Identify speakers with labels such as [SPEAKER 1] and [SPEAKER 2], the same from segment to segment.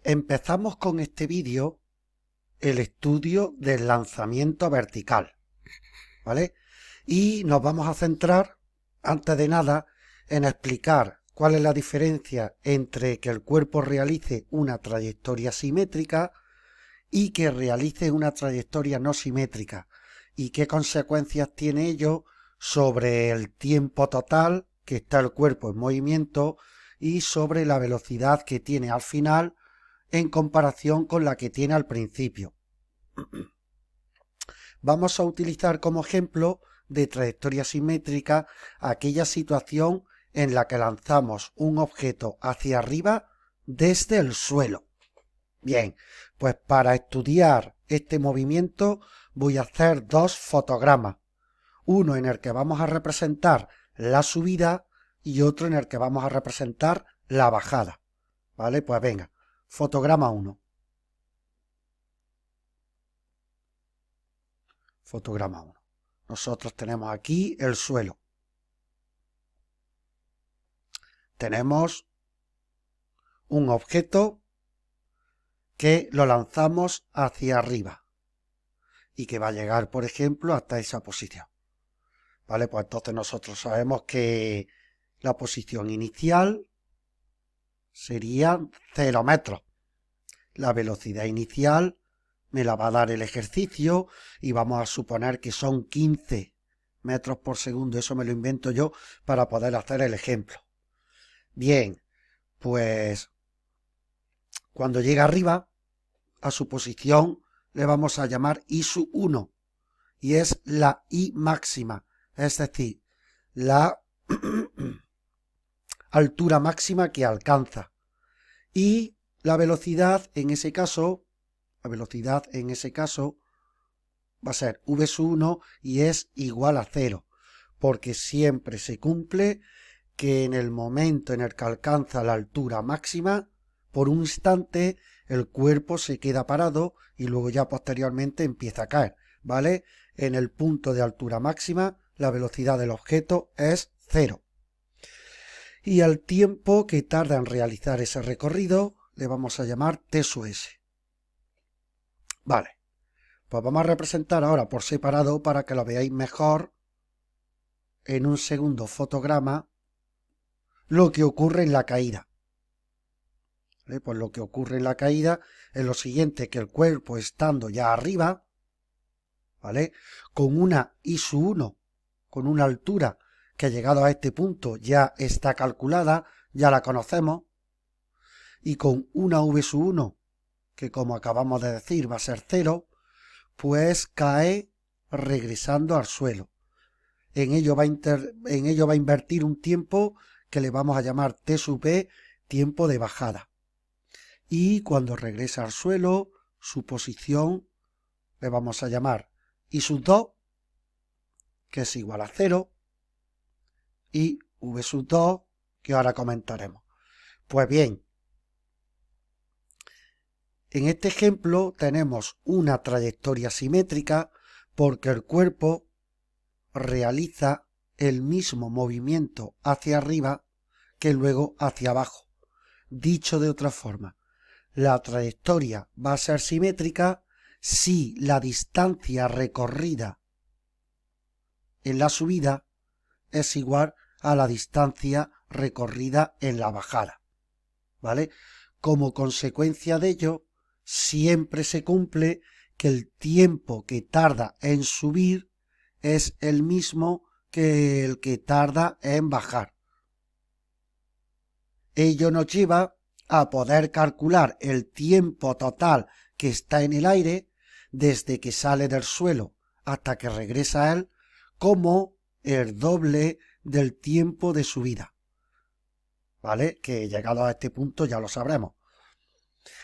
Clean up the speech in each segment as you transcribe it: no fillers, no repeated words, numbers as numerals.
[SPEAKER 1] Empezamos con este vídeo el estudio del lanzamiento vertical, ¿vale? Y nos vamos a centrar, antes de nada, en explicar cuál es la diferencia entre que el cuerpo realice una trayectoria simétrica y que realice una trayectoria no simétrica y qué consecuencias tiene ello sobre el tiempo total que está el cuerpo en movimiento y sobre la velocidad que tiene al final en comparación con la que tiene al principio. Vamos a utilizar como ejemplo de trayectoria simétrica aquella situación en la que lanzamos un objeto hacia arriba desde el suelo. Bien, pues para estudiar este movimiento voy a hacer dos fotogramas. Uno en el que vamos a representar la subida y otro en el que vamos a representar la bajada. ¿Vale? Pues venga, fotograma 1. Fotograma 1. Nosotros tenemos aquí el suelo. Tenemos un objeto que lo lanzamos hacia arriba y que va a llegar, por ejemplo, hasta esa posición. ¿Vale? Pues entonces nosotros sabemos que la posición inicial sería 0 metros. La velocidad inicial me la va a dar el ejercicio y vamos a suponer que son 15 metros por segundo. Eso me lo invento yo para poder hacer el ejemplo. Bien, pues cuando llega arriba, a su posición le vamos a llamar I sub 1 y es la I máxima, es decir, la altura máxima que alcanza. Y la velocidad en ese caso, va a ser V sub 1 y es igual a 0, porque siempre se cumple que en el momento en el que alcanza la altura máxima, por un instante el cuerpo se queda parado y luego ya posteriormente empieza a caer, ¿vale? En el punto de altura máxima la velocidad del objeto es 0. Y al tiempo que tarda en realizar ese recorrido le vamos a llamar T sub S. Vale, pues vamos a representar ahora por separado para que lo veáis mejor en un segundo fotograma lo que ocurre en la caída. ¿Vale? Pues lo que ocurre en la caída es lo siguiente, que el cuerpo estando ya arriba, ¿vale? Con una I sub 1, con una altura que llegado a este punto ya está calculada, ya la conocemos, y con una V sub 1, que como acabamos de decir va a ser 0, pues cae regresando al suelo. En ello va a invertir un tiempo que le vamos a llamar T sub P, tiempo de bajada. Y cuando regresa al suelo, su posición le vamos a llamar I sub 2, que es igual a 0, y V sub 2, que ahora comentaremos. Pues bien, en este ejemplo tenemos una trayectoria simétrica porque el cuerpo realiza el mismo movimiento hacia arriba que luego hacia abajo. Dicho de otra forma, la trayectoria va a ser simétrica si la distancia recorrida en la subida es igual a la distancia recorrida en la bajada, ¿vale? Como consecuencia de ello, siempre se cumple que el tiempo que tarda en subir es el mismo que el que tarda en bajar. Ello nos lleva a poder calcular el tiempo total que está en el aire desde que sale del suelo hasta que regresa a él como el doble del tiempo de subida, ¿vale? Que llegado a este punto ya lo sabremos.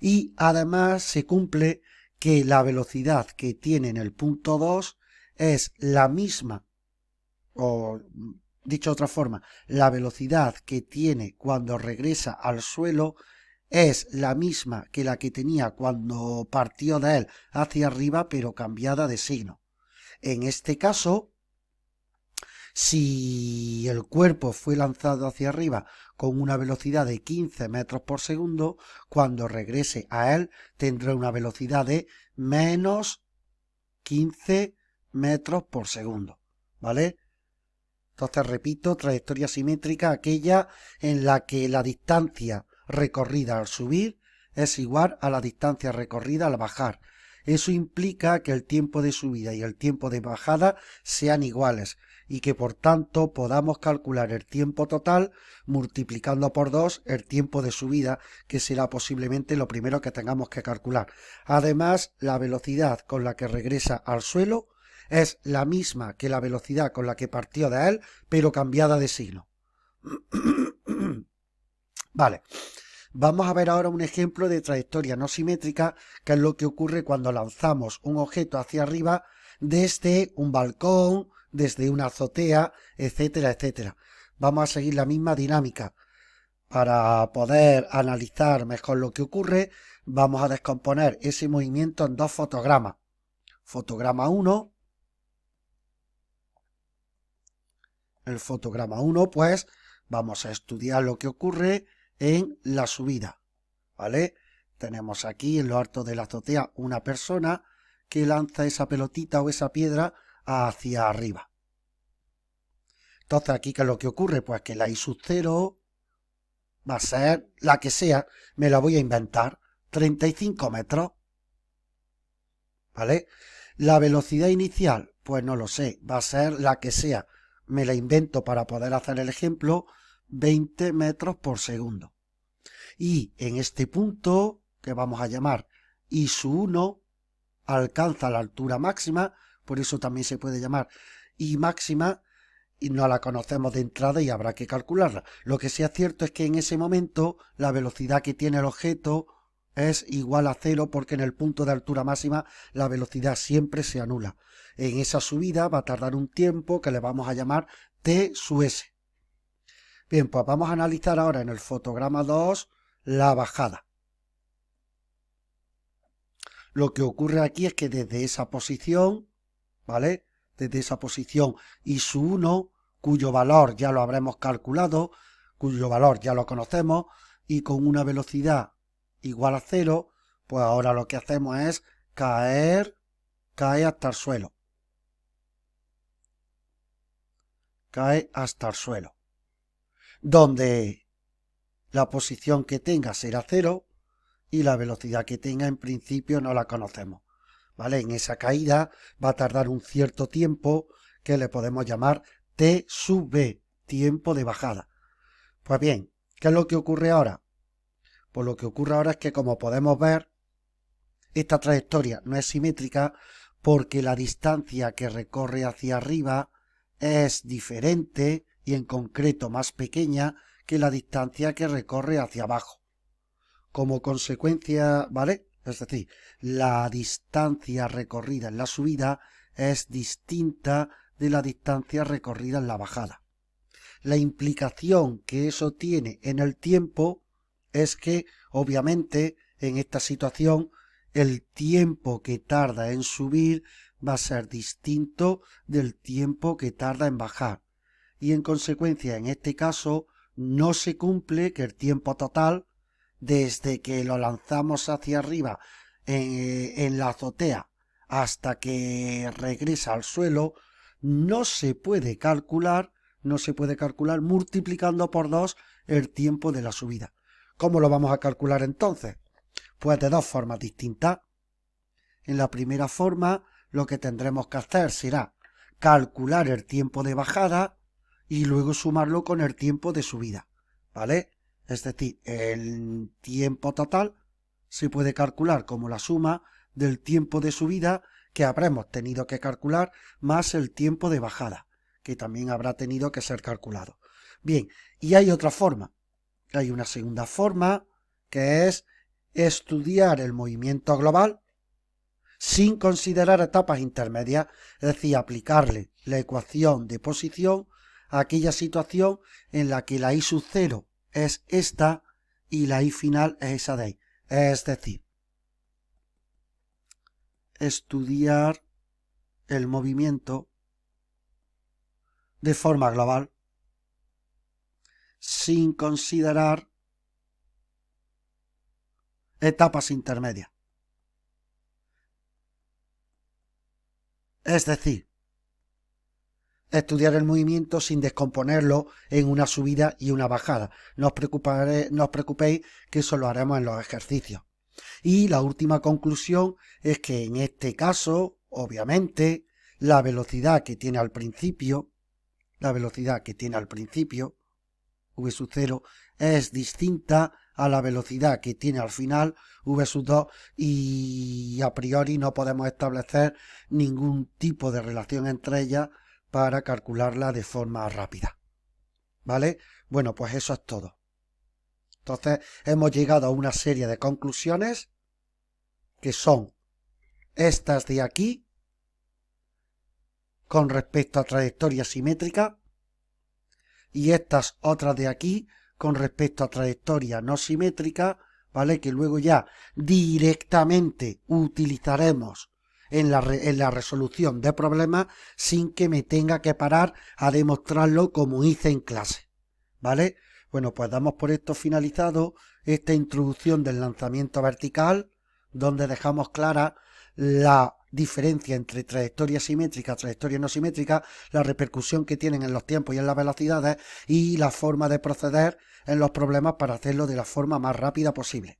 [SPEAKER 1] Y además se cumple que la velocidad que tiene en el punto 2 es la misma, o dicho de otra forma, la velocidad que tiene cuando regresa al suelo es la misma que la que tenía cuando partió de él hacia arriba, pero cambiada de signo. En este caso, si el cuerpo fue lanzado hacia arriba con una velocidad de 15 metros por segundo, cuando regrese a él tendrá una velocidad de menos 15 metros por segundo, ¿vale? Entonces repito, trayectoria simétrica, aquella en la que la distancia recorrida al subir es igual a la distancia recorrida al bajar. Eso implica que el tiempo de subida y el tiempo de bajada sean iguales y que por tanto podamos calcular el tiempo total multiplicando por 2 el tiempo de subida, que será posiblemente lo primero que tengamos que calcular. Además, la velocidad con la que regresa al suelo es la misma que la velocidad con la que partió de él, pero cambiada de signo. Vale. Vamos a ver ahora un ejemplo de trayectoria no simétrica, que es lo que ocurre cuando lanzamos un objeto hacia arriba desde un balcón, desde una azotea, etcétera, etcétera. Vamos a seguir la misma dinámica. Para poder analizar mejor lo que ocurre, vamos a descomponer ese movimiento en dos fotogramas. Fotograma 1. El fotograma 1, pues, vamos a estudiar lo que ocurre en la subida, ¿vale? Tenemos aquí en lo alto de la azotea una persona que lanza esa pelotita o esa piedra hacia arriba. Entonces aquí, ¿qué es lo que ocurre? Pues que la I sub 0 va a ser la que sea, me la voy a inventar, 35 metros, ¿vale? La velocidad inicial, pues no lo sé, va a ser la que sea, me la invento para poder hacer el ejemplo, 20 metros por segundo. Y en este punto, que vamos a llamar I sub 1, alcanza la altura máxima, por eso también se puede llamar I máxima, y no la conocemos de entrada y habrá que calcularla. Lo que sí es cierto es que en ese momento la velocidad que tiene el objeto es igual a 0, porque en el punto de altura máxima la velocidad siempre se anula. En esa subida va a tardar un tiempo que le vamos a llamar T sub S. Bien, pues vamos a analizar ahora en el fotograma 2 la bajada. Lo que ocurre aquí es que desde esa posición, ¿vale? Desde esa posición I sub 1, cuyo valor ya lo habremos calculado, cuyo valor ya lo conocemos, y con una velocidad igual a 0, pues ahora lo que hacemos es cae hasta el suelo. Cae hasta el suelo. Donde la posición que tenga será 0 y la velocidad que tenga en principio no la conocemos. ¿Vale? En esa caída va a tardar un cierto tiempo que le podemos llamar T sub B, tiempo de bajada. Pues bien, ¿qué es lo que ocurre ahora? Pues lo que ocurre ahora es que, como podemos ver, esta trayectoria no es simétrica porque la distancia que recorre hacia arriba es diferente y en concreto más pequeña que la distancia que recorre hacia abajo. Como consecuencia, ¿vale? Es decir, la distancia recorrida en la subida es distinta de la distancia recorrida en la bajada. La implicación que eso tiene en el tiempo es que, obviamente, en esta situación, el tiempo que tarda en subir va a ser distinto del tiempo que tarda en bajar. Y en consecuencia, en este caso, no se cumple que el tiempo total, desde que lo lanzamos hacia arriba en la azotea hasta que regresa al suelo, no se puede calcular multiplicando por 2 el tiempo de la subida. ¿Cómo lo vamos a calcular entonces? Pues de dos formas distintas. En la primera forma, lo que tendremos que hacer será calcular el tiempo de bajada y luego sumarlo con el tiempo de subida, ¿vale? Es decir, el tiempo total se puede calcular como la suma del tiempo de subida que habremos tenido que calcular más el tiempo de bajada, que también habrá tenido que ser calculado. Bien, y hay otra forma. Hay una segunda forma, que es estudiar el movimiento global sin considerar etapas intermedias, es decir, aplicarle la ecuación de posición a aquella situación en la que la I sub 0 es esta y la I final es esa de ahí. Es decir, estudiar el movimiento de forma global sin considerar etapas intermedias. Es decir, estudiar el movimiento sin descomponerlo en una subida y una bajada. No os preocupéis que eso lo haremos en los ejercicios. Y la última conclusión es que en este caso, obviamente, la velocidad que tiene al principio, v sub 0, es distinta a la velocidad que tiene al final, v sub 2, y a priori no podemos establecer ningún tipo de relación entre ellas para calcularla de forma rápida. ¿Vale? Bueno, pues eso es todo. Entonces hemos llegado a una serie de conclusiones que son estas de aquí con respecto a trayectoria simétrica y estas otras de aquí con respecto a trayectoria no simétrica, ¿vale? Que luego ya directamente utilizaremos en la resolución de problemas sin que me tenga que parar a demostrarlo como hice en clase, ¿vale? Bueno, pues damos por esto finalizado esta introducción del lanzamiento vertical, donde dejamos clara la diferencia entre trayectoria simétrica, trayectoria no simétrica, la repercusión que tienen en los tiempos y en las velocidades y la forma de proceder en los problemas para hacerlo de la forma más rápida posible.